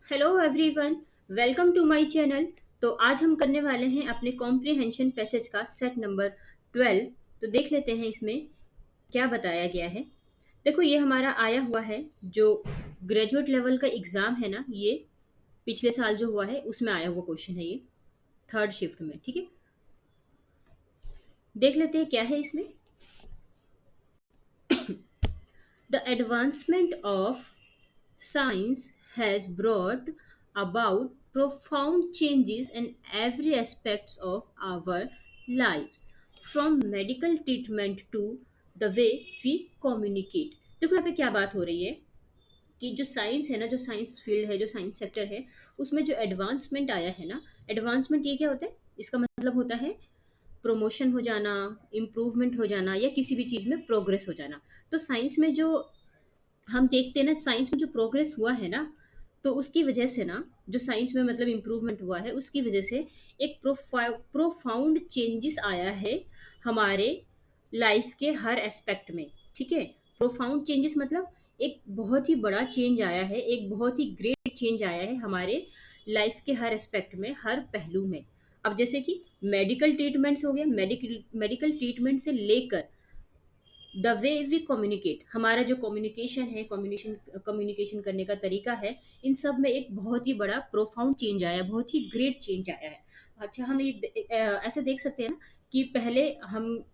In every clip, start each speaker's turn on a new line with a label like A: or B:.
A: Hello everyone, welcome to my channel. तो आज हम करने वाले हैं अपने कॉम्प्रिहेंशन पैसेज का सेट नंबर 12। तो देख लेते हैं इसमें क्या बताया गया है। देखो, ये हमारा आया हुआ है जो ग्रेजुएट लेवल का एग्ज़ाम है ना, ये पिछले साल जो हुआ है उसमें आया हुआ क्वेश्चन है ये, थर्ड शिफ्ट में। ठीक है, देख लेते हैं क्या है इसमें। The advancement of science has brought about profound changes in every aspects of our lives, from medical treatment to the way we communicate। देखो यहाँ पे क्या बात हो रही है कि जो साइंस है ना, जो साइंस फील्ड है, जो साइंस सेक्टर है, उसमें जो एडवांसमेंट आया है ना, एडवांसमेंट ये क्या होता है, इसका मतलब होता है प्रमोशन हो जाना, इम्प्रूवमेंट हो जाना, या किसी भी चीज़ में प्रोग्रेस हो जाना। तो साइंस में जो हम देखते हैं ना, साइंस में जो प्रोग्रेस हुआ है ना, तो उसकी वजह से ना, जो साइंस में मतलब इम्प्रूवमेंट हुआ है उसकी वजह से एक प्रोफाउंड चेंजेस आया है हमारे लाइफ के हर एस्पेक्ट में। ठीक है, प्रोफाउंड चेंजेस मतलब एक बहुत ही बड़ा चेंज आया है, एक बहुत ही ग्रेट चेंज आया है हमारे लाइफ के हर एस्पेक्ट में, हर पहलू में। अब जैसे कि मेडिकल ट्रीटमेंट्स हो गया, मेडिकल मेडिकल ट्रीटमेंट से लेकर द वे वी कम्युनिकेट, हमारा जो कम्युनिकेशन है, कम्युनिकेशन कम्युनिकेशन करने का तरीका है, इन सब में एक बहुत ही बड़ा प्रोफाउंड चेंज आया है, बहुत ही ग्रेट चेंज आया है। अच्छा, हम ये ऐसे देख सकते हैं ना कि पहले हम,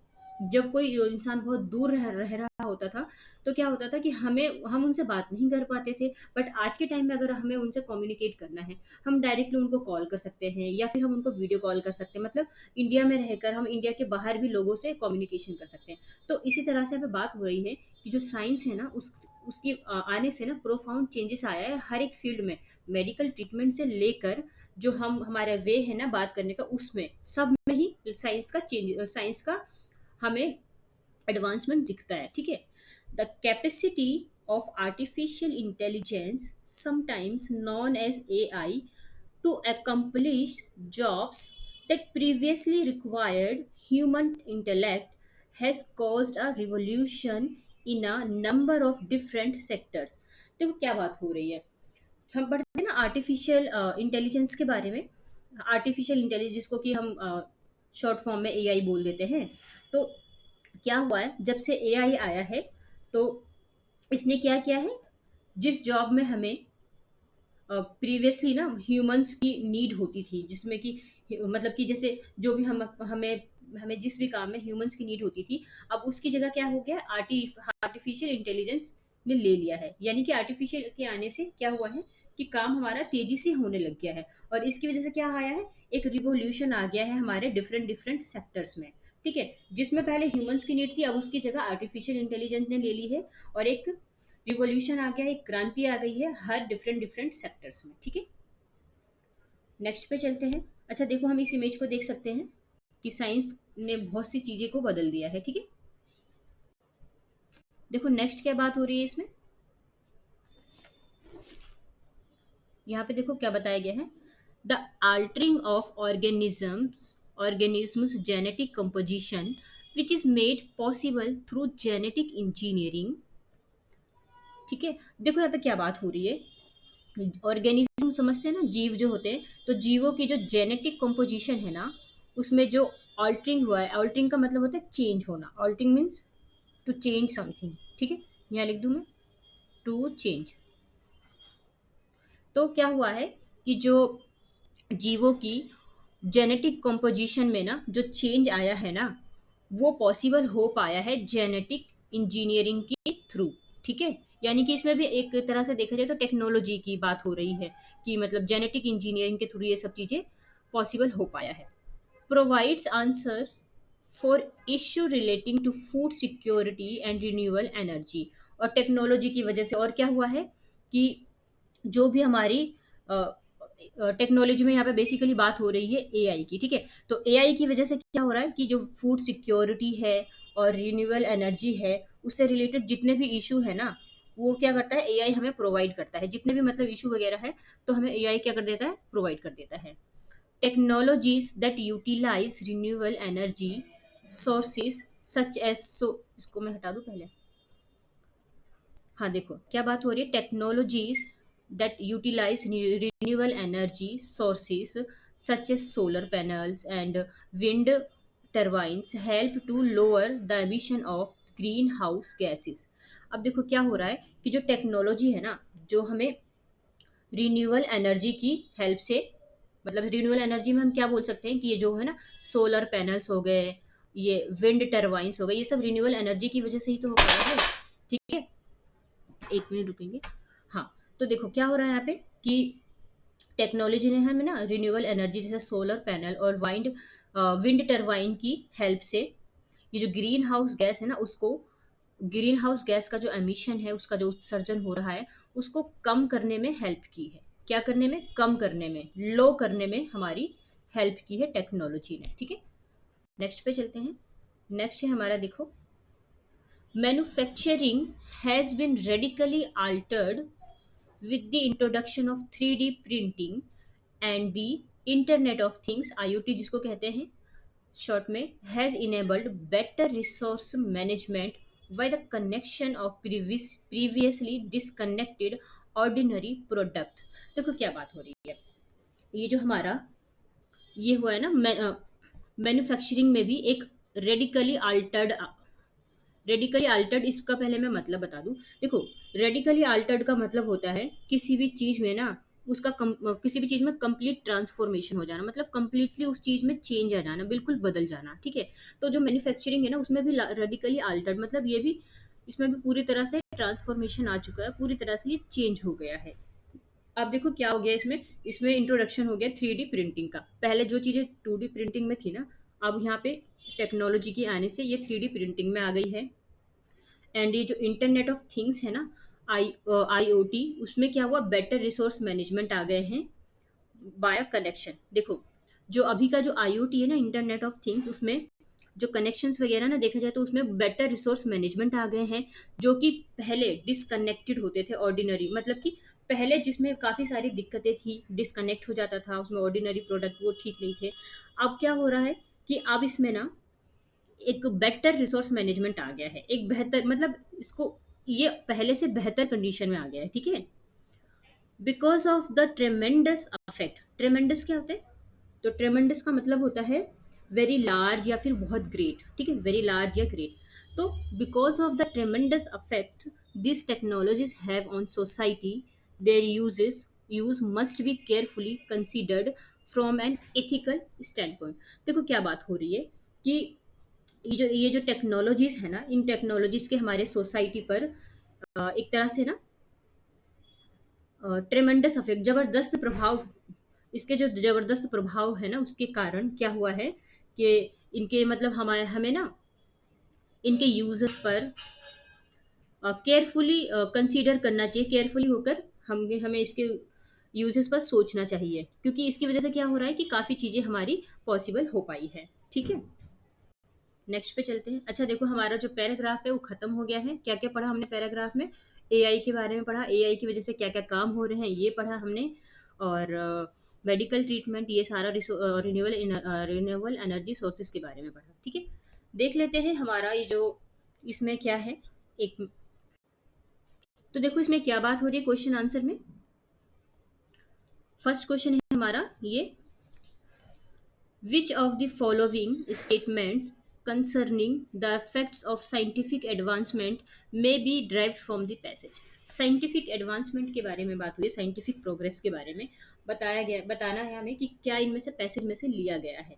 A: जब कोई इंसान बहुत दूर रह रहा होता था, तो क्या होता था कि हम उनसे बात नहीं कर पाते थे। बट आज के टाइम में अगर हमें उनसे कम्युनिकेट करना है, हम डायरेक्टली उनको कॉल कर सकते हैं या फिर हम उनको वीडियो कॉल कर सकते हैं। मतलब इंडिया में रहकर हम इंडिया के बाहर भी लोगों से कम्युनिकेशन कर सकते हैं। तो इसी तरह से हमें बात हो रही है कि जो साइंस है ना, उसकी आने से ना प्रोफाउंड चेंजेस आया है हर एक फील्ड में, मेडिकल ट्रीटमेंट से लेकर जो हम हमारा वे है ना बात करने का, उसमें सब में ही साइंस का हमें एडवांसमेंट दिखता है। ठीक है, the capacity of artificial intelligence, sometimes known as AI, to accomplish jobs that previously required human intellect has caused a revolution in a number of different sectors। देखो क्या बात हो रही है, हम पढ़ते हैं ना आर्टिफिशियल इंटेलिजेंस के बारे में। आर्टिफिशियल इंटेलिजेंस जिसको कि हम शॉर्ट फॉर्म में एआई बोल देते हैं। तो क्या हुआ है, जब से एआई आया है, तो इसने क्या किया है, जिस जॉब में हमें प्रीवियसली ना ह्यूमंस की नीड होती थी, जिसमें कि मतलब कि जैसे जो भी हम हमें हमें जिस भी काम में ह्यूमंस की नीड होती थी, अब उसकी जगह क्या हो गया, आर्टिफिशियल इंटेलिजेंस ने ले लिया है। यानी कि आर्टिफिशियल के आने से क्या हुआ है कि काम हमारा तेजी से होने लग गया है, और इसकी वजह से क्या आया है, एक रिवोल्यूशन आ गया है हमारे डिफरेंट डिफरेंट सेक्टर्स में। ठीक है, जिसमें पहले ह्यूमंस की नीड थी, अब उसकी जगह आर्टिफिशियल इंटेलिजेंस ने ले ली है, और एक रिवॉल्यूशन आ गया है, एक क्रांति आ गई है हर डिफरेंट डिफरेंट सेक्टर्स में। ठीक है, नेक्स्ट पे चलते हैं। अच्छा देखो, हम इस इमेज को देख सकते हैं कि साइंस ने बहुत सी चीजें को बदल दिया है। ठीक है, देखो नेक्स्ट क्या बात हो रही है इसमें, यहाँ पे देखो क्या बताया गया है। The altering of organisms genetic composition which is made possible through genetic engineering। ठीक है, देखो यहाँ पे क्या बात हो रही है, ऑर्गेनिज्म समझते हैं ना, जीव जो होते हैं, तो जीवों की जो जेनेटिक कंपोजिशन है ना, उसमें जो ऑल्टरिंग हुआ है, ऑल्टरिंग का मतलब होता है चेंज होना, altering means to change something. ठीक है, यहाँ लिख दूं मैं, टू चेंज। तो क्या हुआ है कि जो जीवों की जेनेटिक कंपोजिशन में ना जो चेंज आया है ना, वो पॉसिबल हो पाया है जेनेटिक इंजीनियरिंग के थ्रू। ठीक है, यानी कि इसमें भी एक तरह से देखा जाए तो टेक्नोलॉजी की बात हो रही है कि मतलब जेनेटिक इंजीनियरिंग के थ्रू ये सब चीज़ें पॉसिबल हो पाया है। Provides answers for issue relating to food security and renewable energy. और टेक्नोलॉजी की वजह से और क्या हुआ है कि जो भी हमारी टेक्नोलॉजी में यहाँ पे बेसिकली बात हो रही है एआई की। ठीक है, तो एआई की वजह से क्या हो रहा है कि जो फूड सिक्योरिटी है और रिन्यूएबल एनर्जी है, उससे रिलेटेड जितने भी इशू है ना, वो क्या करता है, एआई हमें प्रोवाइड करता है। जितने भी मतलब इशू वगैरह है, तो हमें एआई क्या कर देता है, प्रोवाइड कर देता है। Technologies that utilise renewable energy sources such as, so इसको मैं हटा दूं पहले। हाँ देखो क्या बात हो रही है, technologies that utilize renewable energy sources such as solar panels and wind turbines help to lower the emission of greenhouse gases. अब देखो क्या हो रहा है कि जो टेक्नोलॉजी है ना, जो हमें रिन्यूएबल एनर्जी की हेल्प से, मतलब रिन्यूएबल एनर्जी में हम क्या बोल सकते हैं कि ये जो है ना, सोलर पैनल्स हो गए, ये विंड टर्बाइंस हो गए, ये सब रिन्यूएबल एनर्जी की वजह से ही तो हो रहा है। ठीक है, एक मिनट रुकेंगे। हाँ, तो देखो क्या हो रहा है यहाँ पे कि टेक्नोलॉजी ने हमें ना रिन्यूएबल एनर्जी जैसे सोलर पैनल और विंड टर्बाइन की हेल्प से ये जो ग्रीन हाउस गैस है ना, उसको, ग्रीन हाउस गैस का जो एमिशन है, उसका जो उत्सर्जन हो रहा है, उसको कम करने में हेल्प की है। क्या करने में? कम करने में, लो करने में हमारी हेल्प की है टेक्नोलॉजी ने। ठीक है, नेक्स्ट पे चलते हैं। नेक्स्ट है हमारा, देखो, manufacturing has been radically altered with the introduction of 3D printing and the Internet of Things IoT जिसको कहते हैं short में, has enabled better resource management by the connection of previously disconnected ordinary products। देखो क्या बात हो रही है, ये जो हमारा ये हुआ है ना, मैन्युफैक्चरिंग में भी एक रेडिकली अल्टर्ड, रेडिकली अल्टर्ड इसका पहले मैं मतलब बता दूं। देखो, रेडिकली अल्टर्ड का मतलब होता है किसी भी चीज में ना, किसी भी चीज में कंप्लीट ट्रांसफॉर्मेशन हो जाना, मतलब कंप्लीटली उस चीज में चेंज आ जाना, बिल्कुल बदल जाना। ठीक है, तो जो मैन्युफैक्चरिंग है ना, उसमें भी रेडिकली अल्टर्ड मतलब ये भी, इसमें भी पूरी तरह से ट्रांसफॉर्मेशन आ चुका है, पूरी तरह से ये चेंज हो गया है। अब देखो क्या हो गया इसमें, इसमें इंट्रोडक्शन हो गया 3D प्रिंटिंग का। पहले जो चीजें 2D प्रिंटिंग में थी ना, अब यहाँ पे टेक्नोलॉजी की आने से ये 3D प्रिंटिंग में आ गई है। एंड ये जो इंटरनेट ऑफ थिंग्स है ना, IoT, उसमें क्या हुआ, बेटर रिसोर्स मैनेजमेंट आ गए हैं बाय कनेक्शन। देखो, जो अभी का जो IoT है ना, इंटरनेट ऑफ थिंग्स, उसमें जो कनेक्शंस वगैरह ना देखा जाए तो उसमें बेटर रिसोर्स मैनेजमेंट आ गए हैं, जो कि पहले डिसकनेक्टेड होते थे ऑर्डिनरी, मतलब कि पहले जिसमें काफ़ी सारी दिक्कतें थी, डिसकनेक्ट हो जाता था, उसमें ऑर्डिनरी प्रोडक्ट वो ठीक नहीं थे। अब क्या हो रहा है कि अब इसमें ना एक बेटर रिसोर्स मैनेजमेंट आ गया है, एक बेहतर, मतलब इसको, ये पहले से बेहतर कंडीशन में आ गया है। ठीक है, because of the tremendous affect. ट्रेमेंडस क्या होता है? तो ट्रेमेंडस का मतलब होता है वेरी लार्ज या फिर बहुत ग्रेट। ठीक है, वेरी लार्ज या ग्रेट। तो because of the tremendous affect this technologies have on society, their use must be carefully considered from an ethical standpoint. देखो क्या बात हो रही है कि ये जो टेक्नोलॉजीज है ना, इन टेक्नोलॉजीज के हमारे सोसाइटी पर एक तरह से ना ट्रेमेंडस अफेक्ट, जबरदस्त प्रभाव, इसके जो जबरदस्त प्रभाव है ना, उसके कारण क्या हुआ है कि इनके मतलब हमारे हमें ना इनके यूजर्स पर केयरफुली कंसीडर करना चाहिए, केयरफुली होकर हमें हमें इसके यूजेस पर सोचना चाहिए, क्योंकि इसकी वजह से क्या हो रहा है कि काफ़ी चीज़ें हमारी पॉसिबल हो पाई है। ठीक है, नेक्स्ट पे चलते हैं। अच्छा देखो, हमारा जो पैराग्राफ है वो खत्म हो गया है। क्या क्या पढ़ा हमने पैराग्राफ में? AI के बारे में पढ़ा, AI की वजह से क्या क्या काम हो रहे हैं ये पढ़ा हमने, और मेडिकल ट्रीटमेंट, ये सारा रिन्यूएबल एनर्जी सोर्सेज के बारे में पढ़ा। ठीक है, देख लेते हैं हमारा ये जो इसमें क्या है। एक, तो देखो इसमें क्या बात हो रही है क्वेश्चन आंसर में। फर्स्ट क्वेश्चन है हमारा ये, which of the following statements concerning the effects of scientific advancement may be derived from the passage? Scientific advancement के बारे में बात हुई है, साइंटिफिक प्रोग्रेस के बारे में बताया गया, बताना है हमें कि क्या इनमें से पैसेज में से लिया गया है।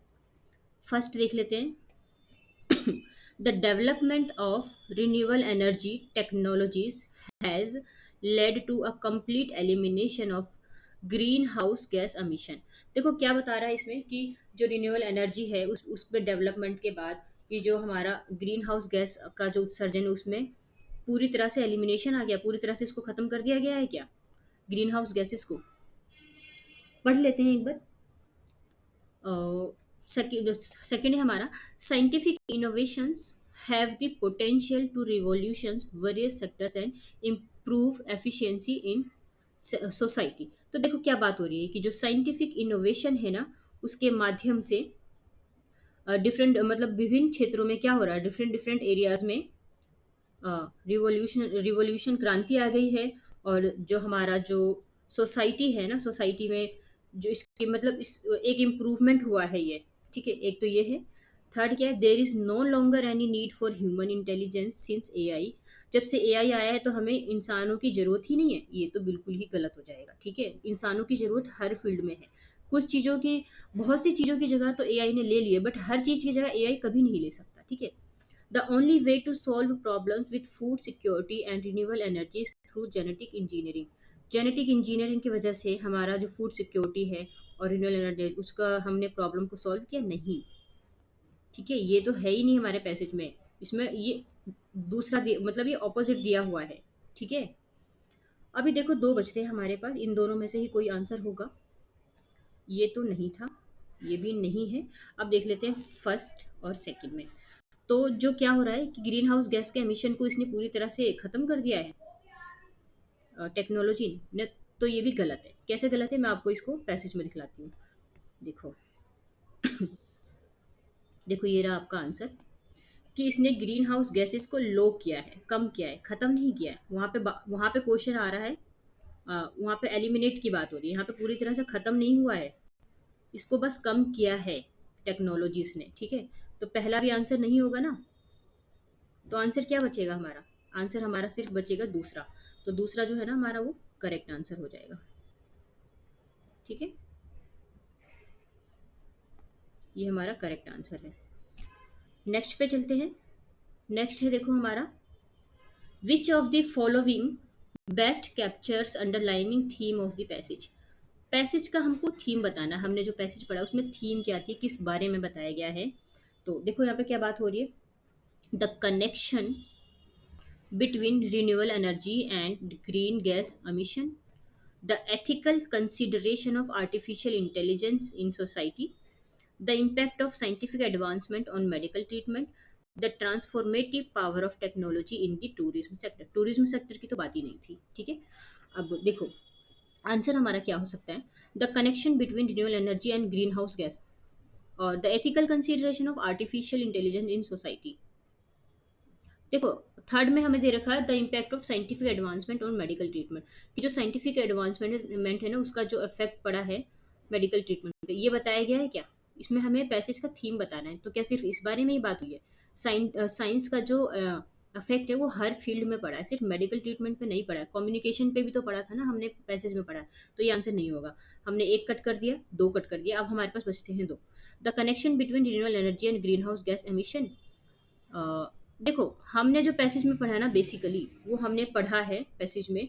A: फर्स्ट देख लेते हैं, the development of renewable energy technologies has led to a complete elimination of green house gas emission। देखो क्या बता रहा है इसमें कि जो रिन्यूएबल एनर्जी है उस पे डेवलपमेंट के बाद ये जो हमारा ग्रीन हाउस गैस का जो उत्सर्जन है उसमें पूरी तरह से एलिमिनेशन आ गया, पूरी तरह से इसको खत्म कर दिया गया है। क्या ग्रीन हाउस गैसेस को पढ़ लेते हैं एक बार। सेकेंड है हमारा, scientific innovations have the potential to revolutions various sectors and improve efficiency in society. तो देखो क्या बात हो रही है कि जो साइंटिफिक इनोवेशन है ना, उसके माध्यम से डिफरेंट, मतलब विभिन्न क्षेत्रों में क्या हो रहा है, डिफरेंट डिफरेंट एरियाज में रिवॉल्यूशन रिवॉल्यूशन क्रांति आ गई है। और जो हमारा जो सोसाइटी है ना, सोसाइटी में जो इसके मतलब इस एक इम्प्रूवमेंट हुआ है ये, ठीक है, एक तो ये है। थर्ड क्या है, there is no longer any need for human intelligence since AI. जब से एआई आया है तो हमें इंसानों की जरूरत ही नहीं है, ये तो बिल्कुल ही गलत हो जाएगा, ठीक है। इंसानों की जरूरत हर फील्ड में है। कुछ चीज़ों की, बहुत सी चीज़ों की जगह तो एआई ने ले ली है, बट हर चीज़ की जगह एआई कभी नहीं ले सकता, ठीक है। The only way to solve problems with food security and renewable energy is through genetic engineering. Genetic engineering की वजह से हमारा जो फूड सिक्योरिटी है और रिन्यूएबल एनर्जी उसका हमने प्रॉब्लम को सॉल्व किया नहीं, ठीक है। ये तो है ही नहीं हमारे पैसेज में, इसमें ये मतलब ये ऑपोजिट दिया हुआ है, ठीक है। अभी देखो दो बचते हैं हमारे पास, इन दोनों में से ही कोई आंसर होगा। ये तो नहीं था, ये भी नहीं है। अब देख लेते हैं फर्स्ट और सेकंड में। तो जो क्या हो रहा है कि ग्रीन हाउस गैस के एमिशन को इसने पूरी तरह से खत्म कर दिया है टेक्नोलॉजी ने। तो ये भी गलत है। कैसे गलत है, मैं आपको इसको पैसेज में दिखलाती हूँ। देखो, देखो ये रहा आपका आंसर कि इसने ग्रीन हाउस गैसेस को लो किया है, कम किया है, खत्म नहीं किया है। वहां पे क्वेश्चन आ रहा है, वहां पे एलिमिनेट की बात हो रही है, यहाँ पे पूरी तरह से खत्म नहीं हुआ है, इसको बस कम किया है टेक्नोलॉजीज ने, ठीक है। तो पहला भी आंसर नहीं होगा ना, तो आंसर क्या बचेगा हमारा, आंसर हमारा सिर्फ बचेगा दूसरा। तो दूसरा जो है ना हमारा, वो करेक्ट आंसर हो जाएगा, ठीक है। ये हमारा करेक्ट आंसर है। नेक्स्ट पे चलते हैं। नेक्स्ट है देखो हमारा, which of the following best captures underlining theme of the passage. Passage का हमको थीम बताना, हमने जो पैसेज पढ़ा उसमें थीम क्या थी, किस बारे में बताया गया है। तो देखो यहाँ पे क्या बात हो रही है, the connection between renewable energy and green gas emission, the ethical consideration of artificial intelligence in society, the impact of scientific advancement on medical treatment, the transformative power of technology in the tourism sector। Tourism sector की तो बात ही नहीं थी, ठीक है। अब देखो answer हमारा क्या हो सकता है, the connection between renewable energy and greenhouse gas और the ethical consideration of artificial intelligence in society. देखो थर्ड में हमें दे रखा है the impact of scientific advancement और मेडिकल ट्रीटमेंट, कि जो साइंटिफिक एडवांसमेंट है ना उसका जो इफेक्ट पड़ा है मेडिकल ट्रीटमेंट पे, ये बताया गया है क्या। इसमें हमें पैसेज का थीम बताना है, तो क्या सिर्फ इस बारे में ही बात हुई है। साइंस का जो इफेक्ट है वो हर फील्ड में पड़ा है, सिर्फ मेडिकल ट्रीटमेंट पे नहीं पड़ा है, कम्युनिकेशन पे भी तो पड़ा था ना, हमने पैसेज में पढ़ा है। तो ये आंसर नहीं होगा, हमने एक कट कर दिया, दो कट कर दिया, अब हमारे पास बचते हैं दो। The connection between renewable energy and greenhouse gas emission. देखो हमने जो पैसेज में पढ़ा है ना, बेसिकली वो हमने पढ़ा है पैसेज में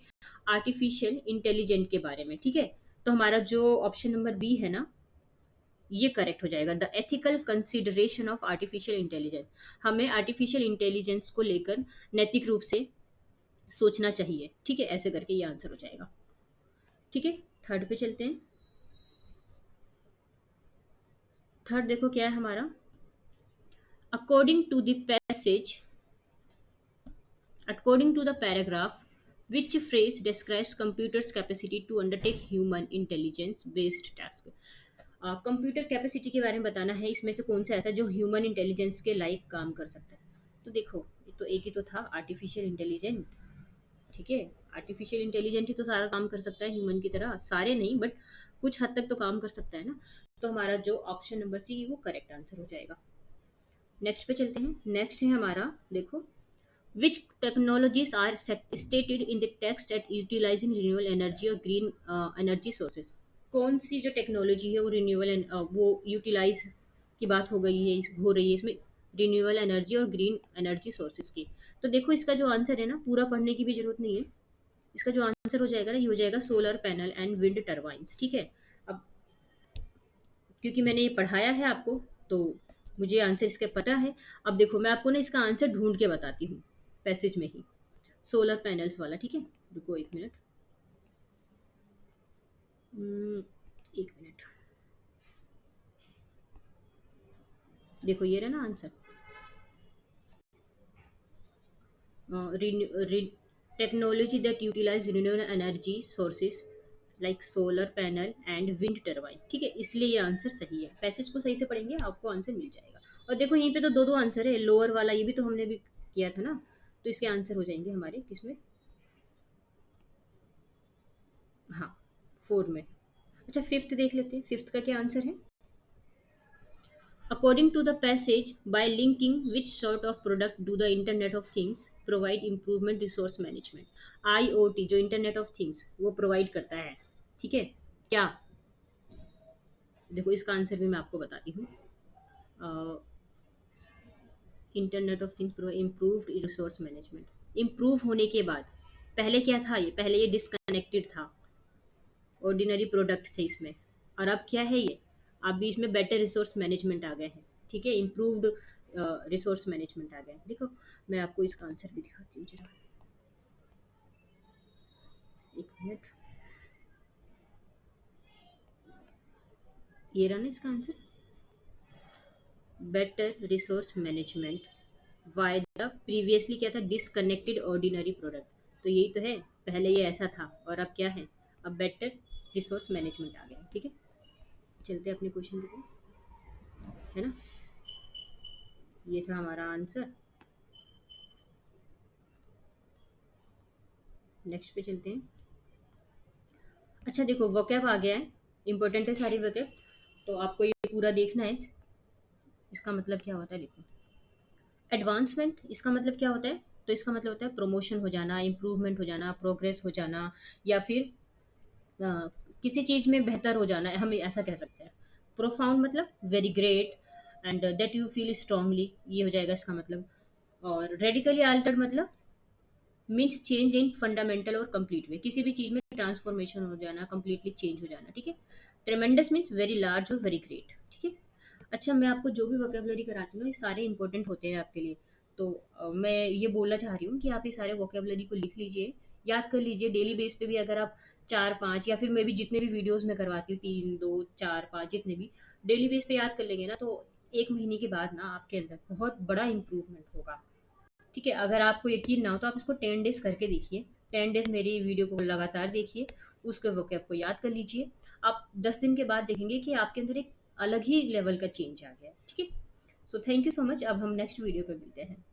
A: आर्टिफिशियल इंटेलिजेंट के बारे में, ठीक है। तो हमारा जो ऑप्शन नंबर बी है ना, ये करेक्ट हो जाएगा, the ethical consideration of artificial intelligence. हमें आर्टिफिशियल इंटेलिजेंस को लेकर नैतिक रूप से सोचना चाहिए, ठीक है, ऐसे करके ये आंसर हो जाएगा, ठीक है। थर्ड पे चलते हैं। थर्ड देखो क्या है हमारा, according to the passage, according to the paragraph, which phrase describes computer's capacity to undertake human intelligence based task। Computer capacity के बारे में बताना है, इसमें से कौन सा ऐसा जो ह्यूमन इंटेलिजेंस के लाइक काम कर सकता है। तो देखो ये तो एक ही तो था आर्टिफिशियल इंटेलिजेंट, ठीक है। आर्टिफिशियल इंटेलिजेंट ही तो सारा काम कर सकता है ह्यूमन की तरह, सारे नहीं बट कुछ हद तक तो काम कर सकता है ना। तो हमारा जो ऑप्शन नंबर सी वो करेक्ट आंसर हो जाएगा। नेक्स्ट पे चलते हैं। नेक्स्ट है हमारा देखो, which technologies are stated in the text at utilizing renewable energy और green energy sources। कौन सी जो टेक्नोलॉजी है वो रिन्यूएबल वो यूटिलाइज की बात हो गई है, हो रही है इसमें रिन्यूएबल एनर्जी और ग्रीन एनर्जी सोर्सेज की। तो देखो इसका जो आंसर है ना, पूरा पढ़ने की भी जरूरत नहीं है, इसका जो आंसर हो जाएगा ना, ये हो जाएगा solar panel and wind turbines, ठीक है। अब क्योंकि मैंने ये पढ़ाया है आपको, तो मुझे आंसर इसका पता है। अब देखो मैं आपको ना इसका आंसर ढूंढ के बताती हूँ पैसेज में ही, सोलर पैनल्स वाला, ठीक है। रुको एक मिनट, एक मिनट, देखो ये रहा ना answer, technology that utilise renewable energy sources like solar panel and wind turbine, ठीक है। इसलिए ये आंसर सही है, पैसेज को सही से पढ़ेंगे आपको आंसर मिल जाएगा। और देखो यहीं पे तो दो दो आंसर है, लोअर वाला ये भी तो हमने भी किया था ना, तो इसके आंसर हो जाएंगे हमारे किसमें, हाँ फोर में। अच्छा, फिफ्थ देख लेते हैं, फिफ्थ का क्या आंसर है। According to the passage, by linking which sort of product do the Internet of Things provide improvement resource management। IoT जो Internet of Things वो प्रोवाइड करता है, ठीक है, क्या। देखो इसका आंसर भी मैं आपको बताती हूँ। Internet of things provide improved resource management. Improve होने के बाद, पहले क्या था ये, पहले ये डिसकनेक्टेड था, ऑर्डिनरी प्रोडक्ट थे इसमें, और अब क्या है ये, अब भी इसमें बेटर रिसोर्स मैनेजमेंट आ गए हैं, ठीक है, इम्प्रूव्ड रिसोर्स मैनेजमेंट आ गए हैं। देखो मैं आपको इसका आंसर भी दिखाती हूँ जरा, एक मिनट। ये रहा ना इसका answer, better resource management why the previously क्या था, डिसकनेक्टेड ऑर्डिनरी प्रोडक्ट। तो यही तो है, पहले ये ऐसा था और अब क्या है, अब बेटर रिसोर्स मैनेजमेंट आ गया, ठीक है। चलते हैं अपने क्वेश्चन पे, है ना, ये था हमारा आंसर। नेक्स्ट पे चलते हैं। अच्छा देखो वोकैब आ गया है, इंपॉर्टेंट है सारी वोकैब, तो आपको ये पूरा देखना है। इसका मतलब क्या होता है देखो, एडवांसमेंट इसका मतलब क्या होता है, तो इसका मतलब होता है प्रमोशन हो जाना, इम्प्रूवमेंट हो जाना, प्रोग्रेस हो जाना, या फिर अ, किसी चीज़ में बेहतर हो जाना है, हम ऐसा कह सकते हैं। प्रोफाउंड मतलब very great, and that you feel strongly, ये हो जाएगा इसका मतलब। और रेडिकली अल्टर्ड मतलब मीन्स चेंज इन फंडामेंटल और कंप्लीट वे, किसी भी चीज़ में ट्रांसफॉर्मेशन हो जाना, कंप्लीटली चेंज हो जाना, ठीक है। ट्रेमेंडस मीन्स वेरी लार्ज और वेरी ग्रेट, ठीक है। अच्छा मैं आपको जो भी वोकेबलरी कराती हूँ ना, ये सारे इंपॉर्टेंट होते हैं आपके लिए। तो मैं ये बोलना चाह रही हूँ कि आप ये सारे वोकेबलरी को लिख लीजिए, याद कर लीजिए डेली बेस पे भी। अगर आप चार पाँच, या फिर मैं भी जितने भी वीडियोस में करवाती हूँ, तीन दो चार पाँच जितने भी डेली बेस पे याद कर लेंगे ना, तो एक महीने के बाद ना आपके अंदर बहुत बड़ा इंप्रूवमेंट होगा, ठीक है। अगर आपको यकीन ना हो तो आप इसको 10 डेज करके देखिए, 10 डेज मेरी वीडियो को लगातार देखिए, उसके वोकैब को याद कर लीजिए। आप 10 दिन के बाद देखेंगे कि आपके अंदर एक अलग ही लेवल का चेंज आ गया है, ठीक है। So thank you so much, अब हम नेक्स्ट वीडियो पे मिलते हैं।